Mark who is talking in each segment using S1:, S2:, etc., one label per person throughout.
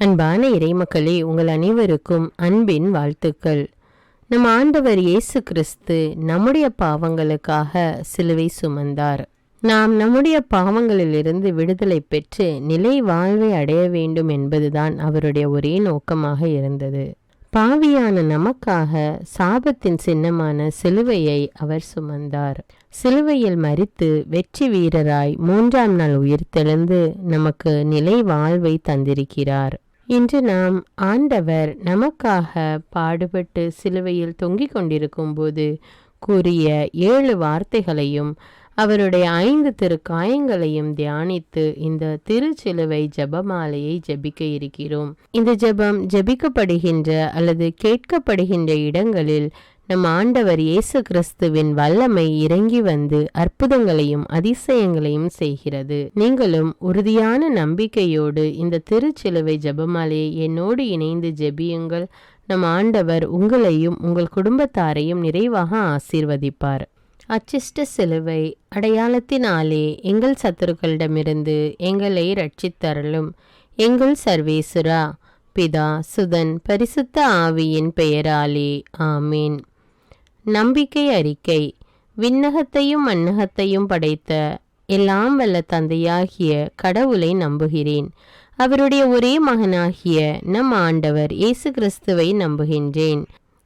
S1: அன்பான இறைமக்களே, உங்கள் அனைவருக்கும் அன்பின் வாழ்த்துக்கள். நம் ஆண்டவர் இயேசு கிறிஸ்து நம்முடைய பாவங்களுக்காக சிலுவை சுமந்தார். நாம் நம்முடைய பாவங்களிலிருந்து விடுதலை பெற்று நிலை வாழ்வை அடைய வேண்டும் என்பதுதான் அவருடைய ஒரே நோக்கமாக இருந்தது. பாவியான நமக்காக சாபத்தின் சின்னமான சிலுவையை அவர் சுமந்தார். சிலுவையில் மரித்து வெற்றி வீரராய் 3ஆம் நாள் உயிர்த்தெழுந்து நமக்கு நிலை வாழ்வை தந்திருக்கிறார். இன்று நாம் ஆண்டவர் நமக்காக பாடுபட்டு சிலுவையில் தொங்கிக் கொண்டிருக்கும் போது கூறிய 7 வார்த்தைகளையும் அவருடைய 5 திருக்காயங்களையும் தியானித்து இந்த திருச்சிலுவை ஜெபமாலையை ஜெபிக்க இருக்கிறோம். இந்த ஜெபம் ஜெபிக்கப்படுகின்ற அல்லது கேட்கப்படுகின்ற இடங்களில் நம் ஆண்டவர் இயேசு கிறிஸ்துவின் வல்லமை இறங்கி வந்து அற்புதங்களையும் அதிசயங்களையும் செய்கிறது. நீங்களும் உறுதியான நம்பிக்கையோடு இந்த திருச்சிலுவை ஜெபமாலையை என்னோடு இணைந்து ஜெபியுங்கள். நம் ஆண்டவர் உங்களையும் உங்கள் குடும்பத்தாரையும் நிறைவாக ஆசீர்வதிப்பார். அச்சிஷ்ட சிலுவை அடையாளத்தினாலே எங்கள் சத்துருக்களிடமிருந்து எங்களை ரட்சித்தருளும். எங்கள் சர்வேசுரா, பிதா, சுதன், பரிசுத்த ஆவியின் பெயராலே ஆமீன். நம்பிக்கை அறிக்கை. விண்ணகத்தையும் மண்ணகத்தையும் படைத்த எல்லாம் வல்ல தந்தையாகிய கடவுளை நம்புகிறேன். அவருடைய ஒரே மகனாகிய நம் ஆண்டவர் இயேசு கிறிஸ்துவை நம்புகின்றேன்.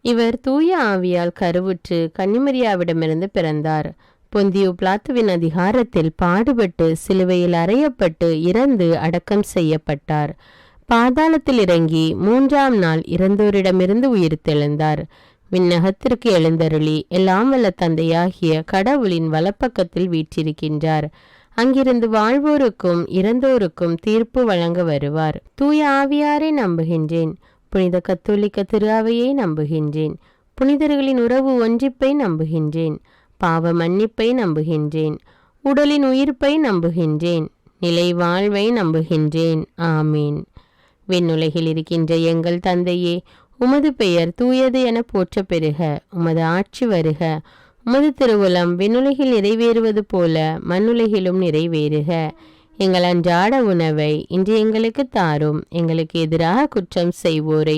S1: இவர் தூய ஆவியால் கருவுற்று கன்னிமரியாவிடமிருந்து பிறந்தார். பொந்தியு பிலாத்துவின் அதிகாரத்தில் பாடுபட்டு சிலுவையில் அறையப்பட்டு இறந்து அடக்கம் செய்யப்பட்டார். பாதாளத்தில் இறங்கி 3ஆம் நாள் இறந்தோரிடமிருந்து உயிர்த்தெழுந்தார். விண்ணகத்திற்கு எழுந்தருளி எல்லாம் வல்ல தந்தையாகிய கடவுளின் வலப்பக்கத்தில் வீற்றிருக்கின்றார். அங்கிருந்து வாழ்வோருக்கும் இறந்தோருக்கும் தீர்ப்பு வழங்க வருவார். தூய ஆவியாரை நம்புகின்றேன். புனித கத்தோலிக்க திரு அவையை நம்புகின்றேன். புனிதர்களின் உறவு ஒன்றிப்பை நம்புகின்றேன். பாவ மன்னிப்பை நம்புகின்றேன். உடலின் உயிர்ப்பை நம்புகின்றேன். நிலை வாழ்வை நம்புகின்றேன். ஆமீன். விண்ணுலகில் இருக்கின்ற எங்கள் தந்தையே, உமது பெயர் தூயது என போற்ற பெறுக. உமது ஆட்சி வருக. உமது திருவுளம் விண்ணுலகில் நிறைவேறுவது போல மண்ணுலகிலும் நிறைவேறுக. எங்கள் அன்றாட உணவை இன்று எங்களுக்கு தாரும். எங்களுக்கு எதிராக குற்றம் செய்வோரை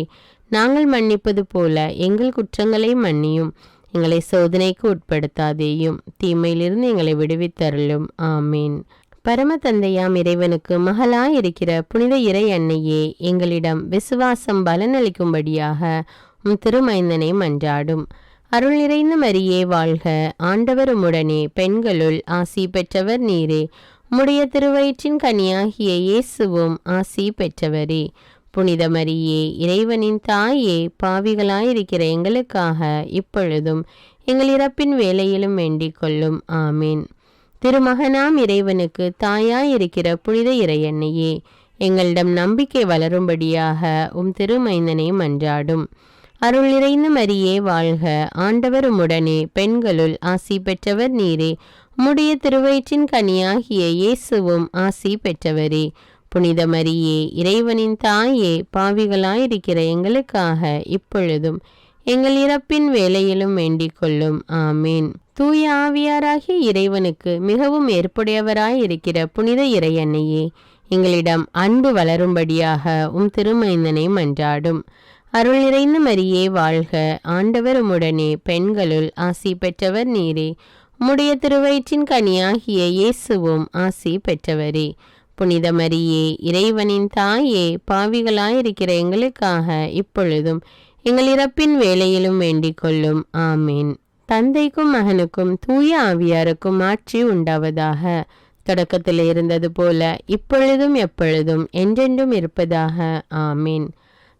S1: நாங்கள் மன்னிப்பது போல எங்கள் குற்றங்களை மன்னியும். எங்களை சோதனைக்கு உட்படுத்தாதேயும், தீமையிலிருந்து எங்களை விடுவித்தருளும். ஆமீன். பரம தந்தையாம் இறைவனுக்கு மகளாயிருக்கிற புனித இறை அன்னையே, எங்களிடம் விசுவாசம் பலனளிக்கும்படியாக திருமைந்தனை மன்றாடும். அருள் நிறைந்த மரியே வாழ்க. ஆண்டவர் உம்முடனே, பெண்களுள் ஆசி பெற்றவர் நீரே. உம்முடைய திருவயிற்றின் கனியாகிய இயேசுவும் ஆசி பெற்றவரே. புனித மரியே, இறைவனின் தாயே, பாவிகளாயிருக்கிற எங்களுக்காக இப்பொழுதும் எங்கள் இறப்பின் வேளையிலும் வேண்டிக் கொள்ளும். ஆமீன். திருமகனாம் இறைவனுக்கு தாயாயிருக்கிற புனித இறையன்னையே, எங்களிடம் நம்பிக்கை வளரும்படியாக திருமைந்தனை மன்றாடும். அருள் நிறைந்த மரியே வாழ்க. ஆண்டவர் உம்முடனே, பெண்களுள் ஆசி பெற்றவர் நீரே. உம்முடைய திருவயிற்றின் கனியாகிய இயேசுவும் ஆசி பெற்றவரே. புனித மரியே, இறைவனின் தாயே, பாவிகளாயிருக்கிற எங்களுக்காக இப்பொழுதும் எங்கள் இறப்பின் வேளையிலும் வேண்டிக் கொள்ளும். ஆமீன். தூய ஆவியாராகிய இறைவனுக்கு மிகவும் ஏற்புடையவராயிருக்கிற புனித இறையன்னையே, எங்களிடம் அன்பு வளரும்படியாக திருமைந்தனை மன்றாடும். அருள் நிறைந்த மரியே வாழ்க. ஆண்டவர் உம்முடனே, பெண்களுள் ஆசி பெற்றவர் நீரே. உம்முடைய திருவயிற்றின் கனியாகிய இயேசுவும் ஆசி பெற்றவரே. புனித மரியே, இறைவனின் தாயே, பாவிகளாயிருக்கிற எங்களுக்காக இப்பொழுதும் எங்கள் இறப்பின் வேளையிலும் வேண்டிக் கொள்ளும். ஆமீன். தந்தைக்கும் மகனுக்கும் தூய ஆவியாருக்கும் ஆட்சி உண்டாவதாக. தொடக்கத்தில் இருந்தது போல இப்பொழுதும் எப்பொழுதும் என்றென்றும் இருப்பதாக. ஆமீன்.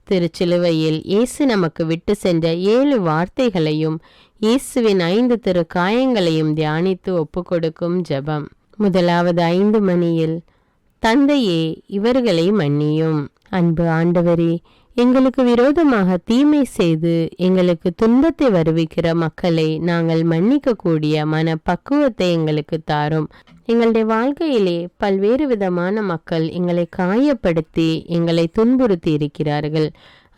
S1: திருச்சிலுவையில் இயேசு நமக்கு விட்டு சென்ற 7 வார்த்தைகளையும் இயேசுவின் 5 திருக்காயங்களையும் தியானித்து ஒப்பு கொடுக்கும் ஜெபம். முதலாவது 5 மணியில், தந்தையே, இவர்களை மன்னியும். அன்பு ஆண்டவரே, எங்களுக்கு விரோதமாக தீமை செய்து எங்களுக்கு துன்பத்தை வருவிக்கிற மக்களை நாங்கள் மன்னிக்கக்கூடிய மன பக்குவத்தை எங்களுக்கு தாரும். எங்களுடைய வாழ்க்கையிலே பல்வேறு விதமான மக்கள் எங்களை காயப்படுத்தி எங்களை துன்புறுத்தி இருக்கிறார்கள்.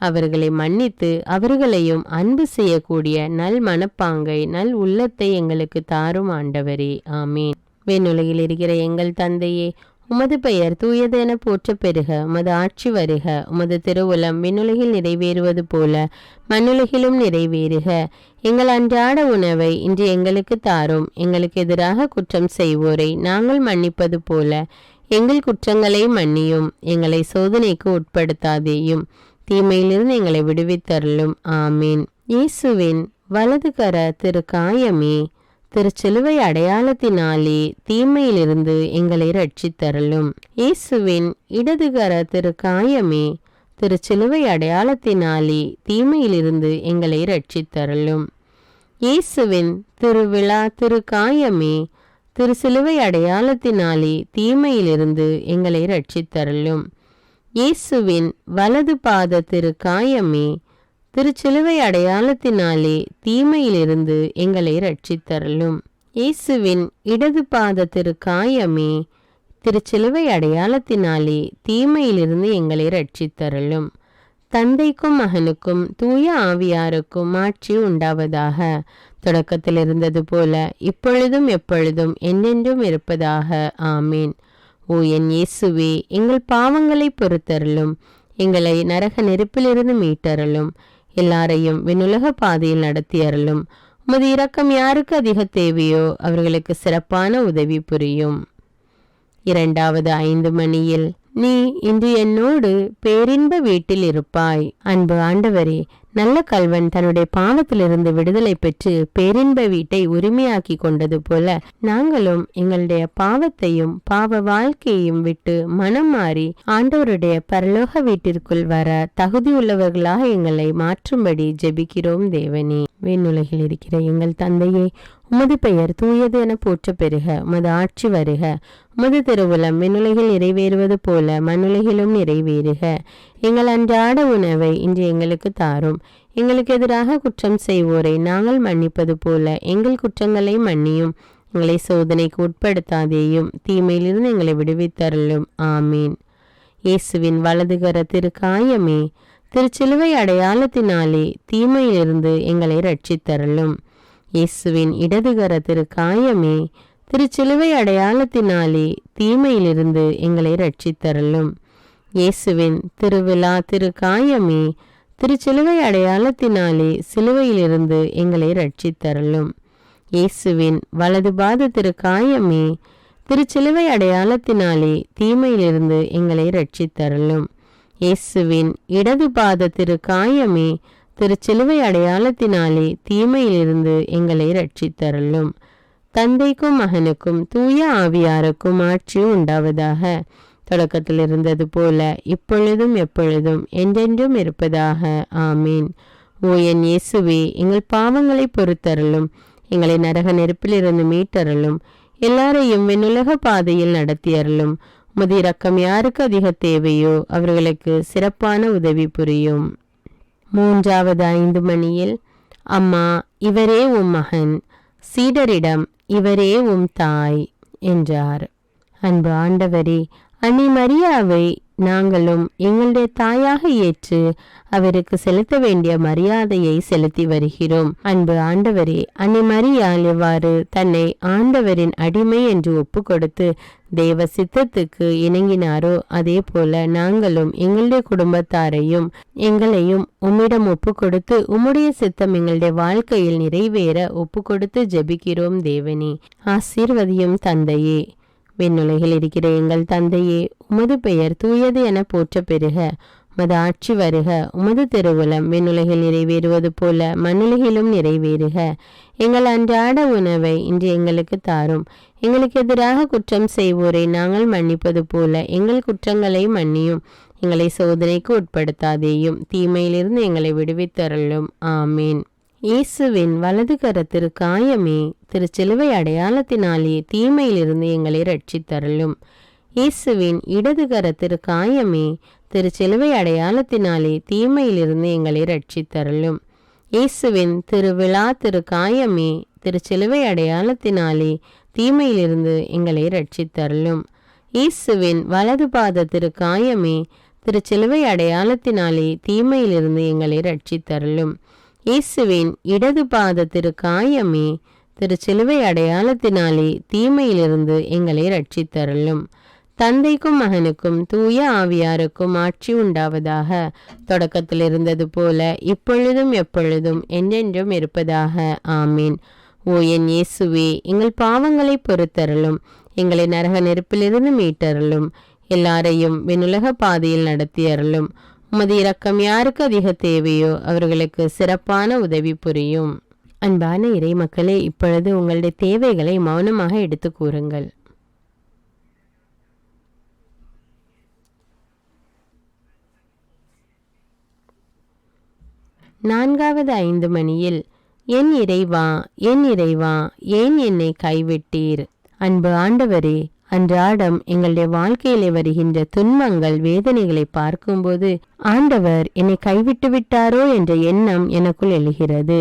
S1: அவர்களை மன்னித்து அவர்களையும் அன்பு செய்யக்கூடிய நல் மனப்பாங்கை, நல் உள்ளத்தை எங்களுக்கு தாரும் ஆண்டவரே. ஆமீன். விண்ணுலகில் இருக்கிற எங்கள் தந்தையே, உமது பெயர் தூயது என போற்ற பெறுக. உமது ஆட்சி வருக. உமது திருவுளம் விண்ணுலகில் நிறைவேறுவது போல மண்ணுலகிலும் நிறைவேறுக. எங்கள் அன்றாட உணவை இன்று எங்களுக்கு தாரும். எங்களுக்கு எதிராக குற்றம் செய்வோரை நாங்கள் மன்னிப்பது போல எங்கள் குற்றங்களை மன்னியும். எங்களை சோதனைக்கு உட்படுத்தாதேயும், தீமையிலிருந்து எங்களை விடுவித்தருளும். ஆமீன். இயேசுவின் வலதுகர திருக்காயமே, திருச்சிலுவை அடையாளத்தினாலே தீமையிலிருந்து எங்களை ரட்சித்தருளும். இயேசுவின் இடதுகர திருக்காயமே, திருச்சிலுவை அடையாளத்தினாலே தீமையிலிருந்து எங்களை ரட்சித்தருளும். இயேசுவின் திருவிழா திருக்காயமே, திருச்சிலுவை அடையாளத்தினாலே தீமையிலிருந்து எங்களை ரட்சித்தருளும். இயேசுவின் வலது பாத திருக்காயமே, திருச்சிலுவை அடையாளத்தினாலே தீமையிலிருந்து எங்களை ரட்சித்தருளும். இயேசுவின் இடது பாத திருக்காயமே, திருச்சிலுவை அடையாளத்தினாலே தீமையிலிருந்து எங்களை ரட்சித்தருளும். தந்தைக்கும் மகனுக்கும் தூய ஆவியாருக்கும் ஆட்சி உண்டாவதாக. தொடக்கத்தில் இருந்தது போல இப்பொழுதும் எப்பொழுதும் என்றென்றும் இருப்பதாக. ஆமீன். ஓ என் இயேசுவே, எங்கள் பாவங்களை பொறுத்தருளும். எங்களை நரக நெருப்பிலிருந்து மீட்டருளும். எல்லாரையும் விண்ணுலக பாதையில் நடத்தியருளும். உமது இரக்கம் யாருக்கு அதிக தேவையோ அவர்களுக்கு சிறப்பான உதவி புரியும். இரண்டாவது 5 மணியில் நீ இன்று என்னோடு பேரின்ப வீட்டில் இருப்பாய். அன்பு ஆண்டவரே, நல்ல கல்வன் தன்னுடைய பாவத்திலிருந்து விடுதலை பெற்று பேரின்ப வீட்டை உரிமையாக்கி கொண்டது போல நாங்களும் எங்களுடைய பாவத்தையும் பாவ வாழ்க்கையையும் விட்டு மனம் மாறி ஆண்டவருடைய பரலோக வீட்டிற்குள் வர தகுதியுள்ளவர்களாக எங்களை மாற்றும்படி ஜெபிக்கிறோம். தேவனே, விண்ணுலகில் இருக்கிற எங்கள் தந்தையே, உமது பெயர் தூயது என போற்ற பெறுக. உமது ஆட்சி வருக. உமது திருவுளம் விண்ணுலகில் நிறைவேறுவது போல மண்ணுலகிலும் நிறைவேறுக. எங்கள் அன்றாட உணவை இன்று எங்களுக்கு தாரும். எங்களுக்கு எதிராக குற்றம் செய்வோரை நாங்கள் மன்னிப்பது போல எங்கள் குற்றங்களை மன்னியும். எங்களை சோதனைக்கு உட்படுத்தாதேயும், தீமையிலிருந்து எங்களை விடுவித்தருளும். ஆமீன். இயேசுவின் வலதுகர திருக்காயமே, திருச்சிலுவை அடையாளத்தினாலே தீமையிலிருந்து எங்களை ரட்சித்தருளும். இயேசுவின் இடதுகர திருக்காயமே, திருச்சிலுவை அடையாளத்தினாலே தீமையிலிருந்து எங்களை ரட்சித்தருளும். இயேசுவின் திருவிழா திருக்காயமே, திருச்சிலுவை அடையாளத்தினாலே சிலுவையிலிருந்து எங்களை ரட்சித்தருளும். இயேசுவின் வலது பாத திருக்காயமே, திருச்சிலுவை அடையாளத்தினாலே தீமையிலிருந்து எங்களை ரட்சித்தருளும். இயேசுவின் இடது பாத திருக்காயமே, திருச்சிலுவை அடையாளத்தினாலே தீமையிலிருந்து எங்களை ரட்சித்தருளும். தந்தைக்கும் மகனுக்கும் தூய ஆவியாருக்கும் ஆட்சி உண்டாவதாக. தொடக்கத்தில் இருந்தது போல இப்பொழுதும் எப்பொழுதும் என்றென்றும் இருப்பதாக. ஆமீன். ஓ என் இயேசுவே, எங்கள் பாவங்களை பொறுத்தருளும். எங்களை நரக நெருப்பிலிருந்து மீட்டருளும். எல்லாரையும் விண்ணுலக பாதையில் நடத்தியருளும். உமது இரக்கம் யாருக்கு அதிக தேவையோ அவர்களுக்கு சிறப்பான உதவி புரியும். மூன்றாவது 5 மணியில் அம்மா, இவரே உம் மகன், சீடரிடம் இவரே உம் தாய் என்றார். அன்பு ஆண்டவரே, அன்னை மரியாவை நாங்களும் எங்களுடைய தாயாக ஏற்று அவருக்கு செலுத்த வேண்டிய மரியாதையை செலுத்தி வருகிறோம். அன்பு ஆண்டவரே, அன்னை மரியாள் எவ்வாறு தன்னை ஆண்டவரின் அடிமை என்று ஒப்பு கொடுத்து தேவ சித்தத்துக்கு இணங்கினாரோ அதே போல நாங்களும் எங்களுடைய குடும்பத்தாரையும் எங்களையும் உம்மிடம் ஒப்பு கொடுத்து உம்முடைய சித்தம் எங்களுடைய வாழ்க்கையில் நிறைவேற ஒப்பு கொடுத்து ஜெபிக்கிறோம். தேவனே, ஆசீர்வதியும் தந்தையே. விண்ணுலகில் இருக்கிற எங்கள் தந்தையே, உமது பெயர் தூயது என போற்ற பெறுக. உமது ஆட்சி வருக. உமது திருவுளம் விண்ணுலகில் நிறைவேறுவது போல மண்ணுலகிலும் நிறைவேறுக. எங்கள் அன்றாட உணவை இன்று எங்களுக்கு தாரும். எங்களுக்கு எதிராக குற்றம் செய்வோரை நாங்கள் மன்னிப்பது போல எங்கள் குற்றங்களை மன்னியும். எங்களை சோதனைக்கு உட்படுத்தாதேயும், தீமையிலிருந்து எங்களை விடுவித்தருளும். ஆமீன். இயேசுவின் வலது கரத்திற்காயமே, திருச்சிலுவை அடையாளத்தினாலே தீமையிலிருந்து எங்களை ரட்சித்தருளும். இயேசுவின் இடது கரத்திற்காயமே, திருச்சிலுவை அடையாளத்தினாலே தீமையிலிருந்து எங்களை ரட்சித்தருளும். இயேசுவின் திருவிழா திருக்காயமே, திருச்சிலுவை அடையாளத்தினாலே தீமையிலிருந்து எங்களை ரட்சித்தருளும். இயேசுவின் வலது பாத திருக்காயமே, திருச்சிலுவை அடையாளத்தினாலே தீமையிலிருந்து எங்களை ரட்சித்தருளும். இயேசுவின் இடது பாத திருக்காயமே, திருச்சிலுவை அடையாளத்தினாலே தீமையிலிருந்து எங்களை ரட்சித்தருளும். தந்தைக்கும் மகனுக்கும் தூய ஆவியாருக்கும் ஆட்சி உண்டாவதாக. தொடக்கத்தில் இருந்தது போல இப்பொழுதும் எப்பொழுதும் என்றென்றும் இருப்பதாக. ஆமீன். ஓ என் இயேசுவே, எங்கள் பாவங்களை பொறுத்தருளும், எங்களை நரக நெருப்பிலிருந்து மீட்டருளும், எல்லாரையும் விண்ணுலக பாதையில் நடத்தியருளும். உமது இரக்கம் யாருக்கு அதிக தேவையோ அவர்களுக்கு சிறப்பான உதவி புரியும். அன்பான இறை மக்களே, இப்பொழுது உங்களுடைய தேவைகளை மௌனமாக எடுத்து கூறுங்கள். நான்காவது 5 மணியில், என் இறைவா, என் இறைவா, ஏன் என்னை கைவிட்டீர்? அன்பு ஆண்டவரே, அன்றாடம் எங்களுடைய வாழ்க்கையிலே வருகின்ற துன்பங்கள், வேதனைகளை பார்க்கும்போது ஆண்டவர் என்னை கைவிட்டு விட்டாரோ என்ற எண்ணம் எனக்குள் எழுகிறது.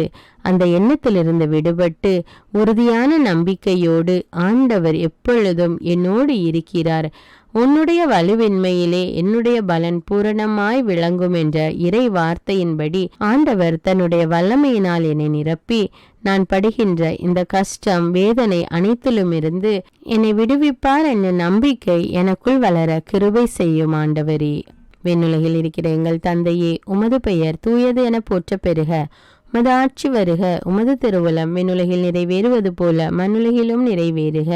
S1: அந்த எண்ணத்திலிருந்து விடுபட்டு உறுதியான நம்பிக்கையோடு ஆண்டவர் எப்பொழுதும் என்னோடு இருக்கிறார், உன்னுடைய வலுவின்மையிலே என்னுடைய பலன் பூரணமாய் விளங்கும் என்ற இறை வார்த்தையின்படி ஆண்டவர் தன்னுடைய வல்லமையினால் என்னை நிரப்பி நான் படுகின்ற இந்த கஷ்டம், வேதனை அனைத்திலும் இருந்து என்னை விடுவிப்பார் என்ற நம்பிக்கை எனக்குள் வளர கிருபை செய்யும் ஆண்டவரே. விண்ணுலகில் இருக்கிற எங்கள் தந்தையே, உமது பெயர் தூயது என போற்ற பெறுக. உமது ஆட்சி வருக. உமது திருவுளம் விண்ணுலகில் நிறைவேறுவது போல மண்ணுலகிலும் நிறைவேறுக.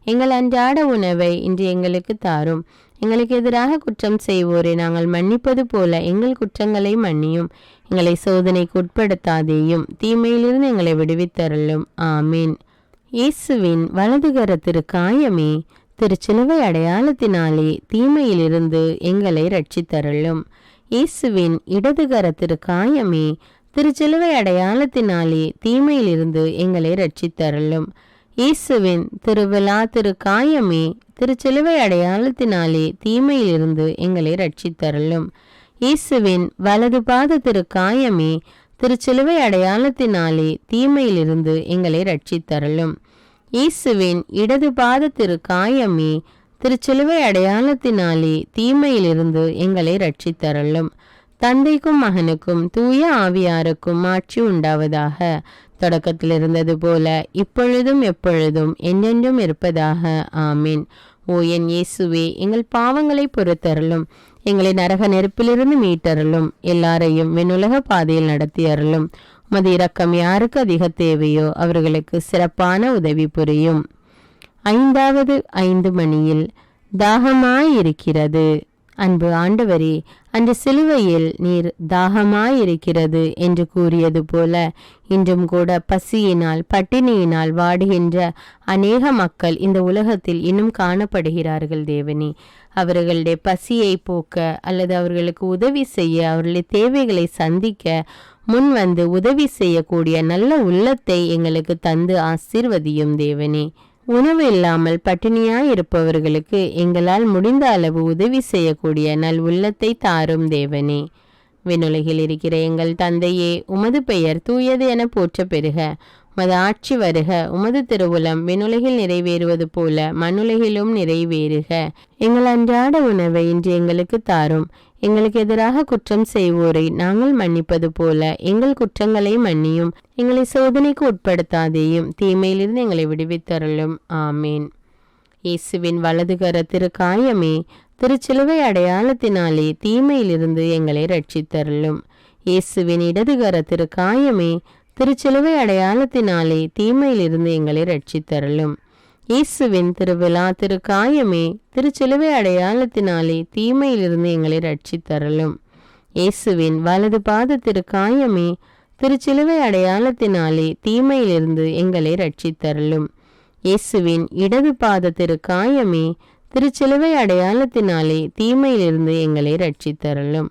S1: எங்கள் அன்றாட உணவை இன்று எங்களுக்கு தாரும். எங்களுக்கு எதிராக குற்றம் செய்வோரை நாங்கள் மன்னிப்பது போல எங்கள் குற்றங்களை மன்னியும். எங்களை சோதனைக்கு உட்படுத்தாதேயும், தீமையிலிருந்து எங்களை விடுவித்தருளும். ஆமீன். இயேசுவின் வலதுகர திருக்காயமே, திருச்சிலுவை அடையாளத்தினாலே தீமையிலிருந்து எங்களை ரட்சித்தருளும். இயேசுவின் இடதுகர திருக்காயமே, திருச்சிலுவை அடையாளத்தினாலே தீமையிலிருந்து எங்களை ரட்சித்தருளும். இயேசுவின் திருவிழா திருக்காயமே, திருச்சிலுவை அடையாளத்தினாலே தீமையிலிருந்து எங்களை ரட்சித்தருளும். இயேசுவின் வலது பாத திருக்காயமே, திருச்சிலுவை அடையாளத்தினாலே தீமையிலிருந்து எங்களை ரட்சித்தருளும். இயேசுவின் இடது பாத திருக்காயமே, திருச்சிலுவை அடையாளத்தினாலே தீமையிலிருந்து எங்களை ரட்சித்தருளும். தந்தைக்கும் மகனுக்கும் தூய ஆவியாருக்கும் ஆட்சி உண்டாவதாக. தொடக்கத்தில் இருந்தது போல இப்பொழுதும் எப்பொழுதும் என்றென்றும் இருப்பதாக. ஆமீன். ஓ என் இயேசுவே, எங்கள் பாவங்களை பொறுத்தருளும், எங்களை நரக நெருப்பிலிருந்து மீட்டருளும், எல்லாரையும் விண்ணுலக பாதையில் நடத்தியருளும். உமது இரக்கம் யாருக்கு அதிக தேவையோ அவர்களுக்கு சிறப்பான உதவி புரியும். 5வது 5 மணியில், தாகமாயிருக்கிறது. அன்பு ஆண்டவரே, அந்த சிலுவையில் நீர் தாகமாயிருக்கிறது என்று கூறியது போல இன்றும் கூட பசியினால் பட்டினியினால் வாடுகின்ற அநேக மக்கள் இந்த உலகத்தில் இன்னும் காணப்படுகிறார்கள் தேவனே. அவர்களுடைய பசியை போக்க அல்லது அவர்களுக்கு உதவி செய்ய, அவர்களுடைய தேவைகளை சந்திக்க முன் வந்து உதவி செய்யக்கூடிய நல்ல உள்ளத்தை எங்களுக்கு தந்து ஆசீர்வதியும் தேவனே. உணவு இல்லாமல் பட்டினியாய் இருப்பவர்களுக்கு எங்களால் முடிந்த அளவு உதவி செய்யக்கூடிய நல் உள்ளத்தை தாரும் தேவனே. விண்ணுலகில் இருக்கிற எங்கள் தந்தையே, உமது பெயர் தூயது என போற்ற பெறுக. உமது ஆட்சி வருக. உமது திருவுளம் விண்ணுலகில் நிறைவேறுவது போல மண்ணுலகிலும் நிறைவேறுக. எங்கள் அன்றாட உணவை இன்று எங்களுக்கு தாரும். எங்களுக்கு எதிராக குற்றம் செய்வோரை நாங்கள் மன்னிப்பது போல எங்கள் குற்றங்களை மன்னியும். எங்களை சோதனைக்கு உட்படுத்தாதேயும், தீமையிலிருந்து எங்களை விடுவித்தருளும். ஆமீன். இயேசுவின் வலதுகர திருக்காயமே, திருச்சிலுவை அடையாளத்தினாலே தீமையிலிருந்து எங்களை ரட்சித்தருளும். இயேசுவின் இடதுகர திருக்காயமே, திருச்சிலுவை அடையாளத்தினாலே தீமையிலிருந்து எங்களை ரட்சித்தருளும். இயேசுவின் திருவிழா திருக்காயமே, திருச்சிலுவை அடையாளத்தினாலே தீமையிலிருந்து எங்களை ரட்சித்தருளும். இயேசுவின் வலது பாத திருக்காயமே, திருச்சிலுவை அடையாளத்தினாலே தீமையிலிருந்து எங்களை ரட்சித்தருளும். இயேசுவின் இடது பாத திருக்காயமே, திருச்சிலுவை அடையாளத்தினாலே தீமையிலிருந்து எங்களை ரட்சித்தருளும்.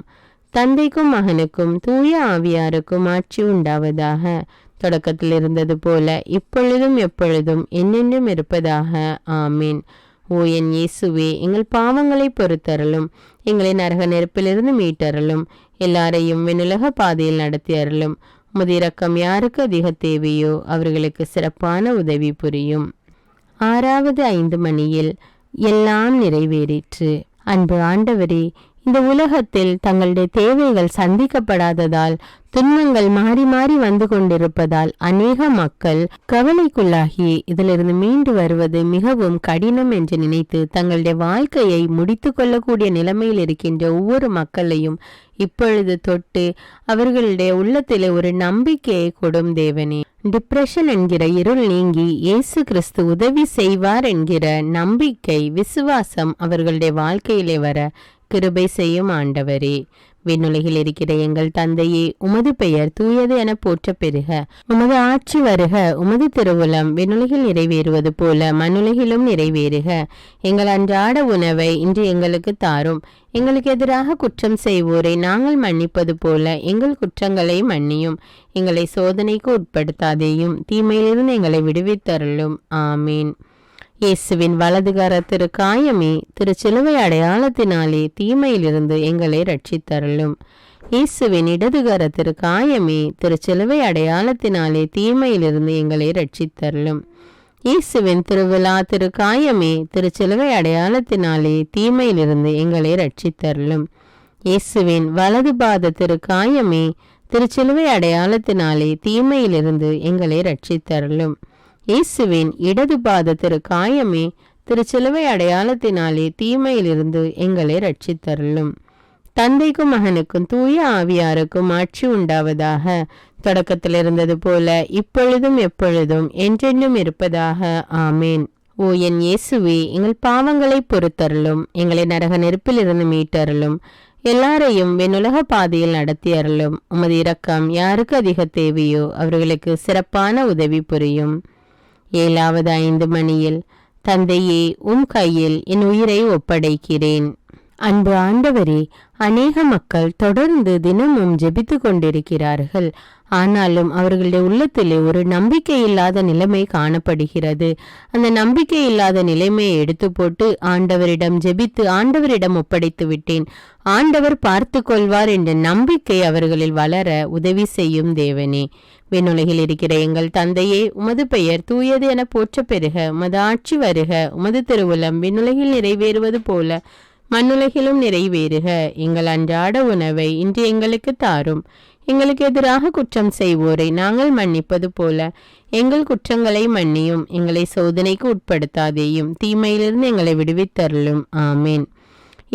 S1: தந்தைக்கும் மகனுக்கும் தூய ஆவியாருக்கும் ஆட்சி உண்டாவதாக. தொடக்கத்தில் இருந்தது போல இப்பொழுதும் எப்பொழுதும் என்னென்றும் இருப்பதாக. ஆமீன். ஓ என் இயேசுவே, எங்கள் பாவங்களை பொறுத்தருளும், எங்களை நரக நெருப்பிலிருந்து மீட்டருளும், எல்லாரையும் விண்ணுலக பாதையில் நடத்தியருளும். உமது இரக்கம் யாருக்கு அதிக தேவையோ அவர்களுக்கு சிறப்பான உதவி புரியும். 6வது 5 மணியில், எல்லாம் நிறைவேறிற்று. அன்பு ஆண்டவரே, இந்த உலகத்தில் தங்களுடைய தேவைகள் சந்திக்கப்படாததால், துன்பங்கள் மாறி மாறி வந்து கொண்டிருப்பதால் அநேக மக்கள் கவலைக்குள்ளாகி இதிலிருந்து மீண்டு வருவது மிகவும் கடினம் என்று நினைத்து தங்களுடைய வாழ்க்கையை முடித்து கொள்ளக்கூடிய நிலைமையில் இருக்கின்ற ஒவ்வொரு மக்களையும் இப்பொழுது தொட்டு அவர்களுடைய உள்ளத்திலே ஒரு நம்பிக்கையை கொடும் தேவனே. டிப்ரெஷன் என்கிற இருள் நீங்கி இயேசு கிறிஸ்து உதவி செய்வார் என்கிற நம்பிக்கை, விசுவாசம் அவர்களுடைய வாழ்க்கையிலே வர கிருபை செய்யும் ஆண்டவரே. விண்ணுலகில் இருக்கிற எங்கள் தந்தையே, உமது பெயர் தூயது என போற்ற பெறுக. உமது ஆட்சி வருக. உமது திருவுளம் விண்ணுலகில் நிறைவேறுவது போல மண்ணுலகிலும் நிறைவேறுக. எங்கள் அன்றாட உணவை இன்று எங்களுக்கு தாரும். எங்களுக்கு எதிராக குற்றம் செய்வோரை நாங்கள் மன்னிப்பது போல எங்கள் குற்றங்களை மன்னியும். எங்களை சோதனைக்கு உட்படுத்தாதேயும், தீமையிலிருந்து எங்களை விடுவித்தருளும். ஆமீன். இயேசுவின் வலதுகர திரு காயமே, திருச்சிலுவை அடையாளத்தினாலே தீமையிலிருந்து எங்களை ரட்சித்தருளும். இயேசுவின் இடதுகர திரு காயமே, திருச்சிலுவை அடையாளத்தினாலே தீமையிலிருந்து எங்களை ரட்சித்தருளும். இயேசுவின் திருவிழா திரு காயமே, திருச்சிலுவை அடையாளத்தினாலே தீமையிலிருந்து எங்களை ரட்சித்தருளும். இயேசுவின் வலது பாத திரு காயமே, திருச்சிலுவை அடையாளத்தினாலே தீமையிலிருந்து எங்களை ரட்சித்தருளும். இயேசுவின் இடது பாத திரு காயமே, திருச்சிலுவை அடையாளத்தினாலே தீமையிலிருந்து எங்களை ரட்சித்தருளும். தந்தைக்கும் மகனுக்கும் தூய ஆவியாருக்கும் ஆட்சி உண்டாவதாக. தொடக்கத்தில் இருந்தது போல இப்பொழுதும் எப்பொழுதும் என்றென்றும் இருப்பதாக. ஆமேன். ஓ என் இயேசுவே, எங்கள் பாவங்களை பொறுத்தருளும். எங்களை நரக நெருப்பிலிருந்து மீட்டருளும். எல்லாரையும் வெண்ணுலக பாதையில் நடத்தி அருளும். உமது இரக்கம் யாருக்கு அதிக தேவையோ அவர்களுக்கு சிறப்பான உதவி புரியும். 7வது 5 மணியில், தந்தையே, உம் கையில் என் உயிரை ஒப்படைக்கிறேன். அன்பு ஆண்டவரே, அநேக மக்கள் தொடர்ந்து தினமும் ஜெபித்து கொண்டிருக்கிறார்கள். ஆனாலும் அவர்களுடைய உள்ளத்திலே ஒரு நம்பிக்கை இல்லாத நிலைமை காணப்படுகிறது. அந்த நம்பிக்கை இல்லாத நிலைமையை எடுத்து போட்டு ஆண்டவரிடம் ஜெபித்து ஆண்டவரிடம் ஒப்படைத்து விட்டேன், ஆண்டவர் பார்த்து கொள்வார் என்ற நம்பிக்கை அவர்களில் வளர உதவி செய்யும் தேவனே. விண்ணுலகில் இருக்கிற எங்கள் தந்தையே, உமது பெயர் தூயது என போற்ற பெறுக. உமது ஆட்சி வருக. உமது திருவுளம் விண்ணுலகில் நிறைவேறுவது போல மண்ணுலகிலும் நிறைவேறுக. எங்கள் அன்றாட உணவை இன்று எங்களுக்கு தாரும். எங்களுக்கு எதிராக குற்றம் செய்வோரை நாங்கள் மன்னிப்பது போல எங்கள் குற்றங்களை மன்னியும். எங்களை சோதனைக்கு உட்படுத்தாதேயும், தீமையிலிருந்து எங்களை விடுவித்தருளும். ஆமேன்.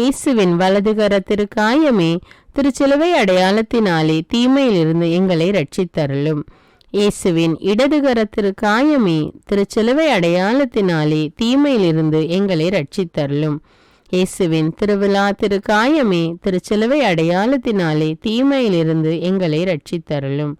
S1: இயேசுவின் வலதுகர திரு காயமே, திருச்சிலுவை அடையாளத்தினாலே தீமையிலிருந்து எங்களை ரட்சித்தருளும். இயேசுவின் இடதுகர திரு காயமே, திருச்சிலுவை அடையாளத்தினாலே தீமையிலிருந்து எங்களை ரட்சித்தருளும். இயேசுவின் திருவிழா திரு காயமே, திருச்சிலுவை அடையாளத்தினாலே தீமையிலிருந்து எங்களை ரட்சித்தருளும்.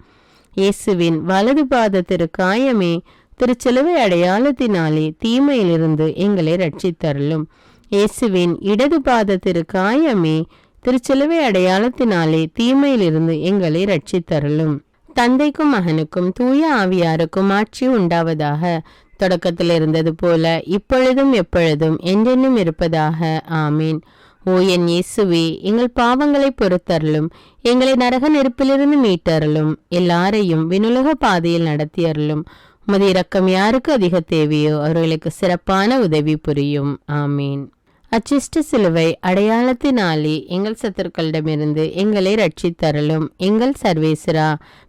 S1: இயேசுவின் வலது பாத திரு காயமே, திருச்சிலுவை அடையாளத்தினாலே தீமையிலிருந்து எங்களை ரட்சித்தருளும். இயேசுவின் இடது பாத திரு காயமே, திருச்சிலுவை அடையாளத்தினாலே தீமையிலிருந்து எங்களை ரட்சித்தருளும். தந்தைக்கும் மகனுக்கும் தூய ஆவியாருக்கும் ஆட்சி உண்டாவதாக. தொடக்கத்தில் இருந்தது போல இப்பொழுதும் எப்பொழுதும் என்றென்றும் இருப்பதாக. ஆமீன். ஓ என் இயேசுவே, எங்கள் பாவங்களை பொறுத்தருளும். எங்களை நரக நெருப்பிலிருந்து மீட்டருளும். எல்லாரையும் விண்ணுலக பாதையில் நடத்தியருளும். உமது இரக்கம் யாருக்கு அதிக தேவையோ அவர்களுக்கு சிறப்பான உதவி புரியும். ஆமீன். அச்சிஷ்ட சிலுவை அடையாளத்தினாலே எங்கள் சத்துருக்களிடமிருந்து எங்களை ரட்சித்தருளும். எங்கள் சர்வேஸ்வரா,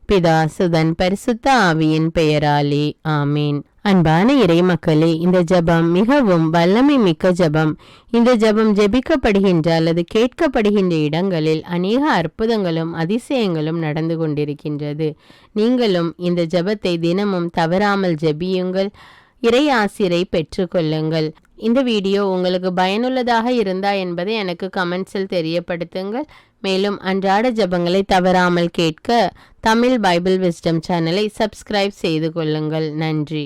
S1: பிதா, சுதன், பரிசுத்த ஆவியின் பெயராலே. ஆமீன். அன்பான இறை மக்களே, இந்த ஜபம் மிகவும் வல்லமை மிக்க ஜபம். இந்த ஜபம் ஜெபிக்கப்படுகின்ற அல்லது கேட்கப்படுகின்ற இடங்களில் அநேக அற்புதங்களும் அதிசயங்களும் நடந்து கொண்டிருக்கின்றது. நீங்களும் இந்த ஜபத்தை தினமும் தவறாமல் ஜெபியுங்கள். இறை ஆசிரை பெற்றுக்கொள்ளுங்கள். இந்த வீடியோ உங்களுக்கு பயனுள்ளதாக இருந்தா என்பதை எனக்கு கமெண்ட்ஸில் தெரியப்படுத்துங்கள். மேலும் அன்றாட ஜபங்களை தவறாமல் கேட்க தமிழ் பைபிள் விஸ்டம் சேனலை சப்ஸ்கிரைப் செய்து கொள்ளுங்கள். நன்றி.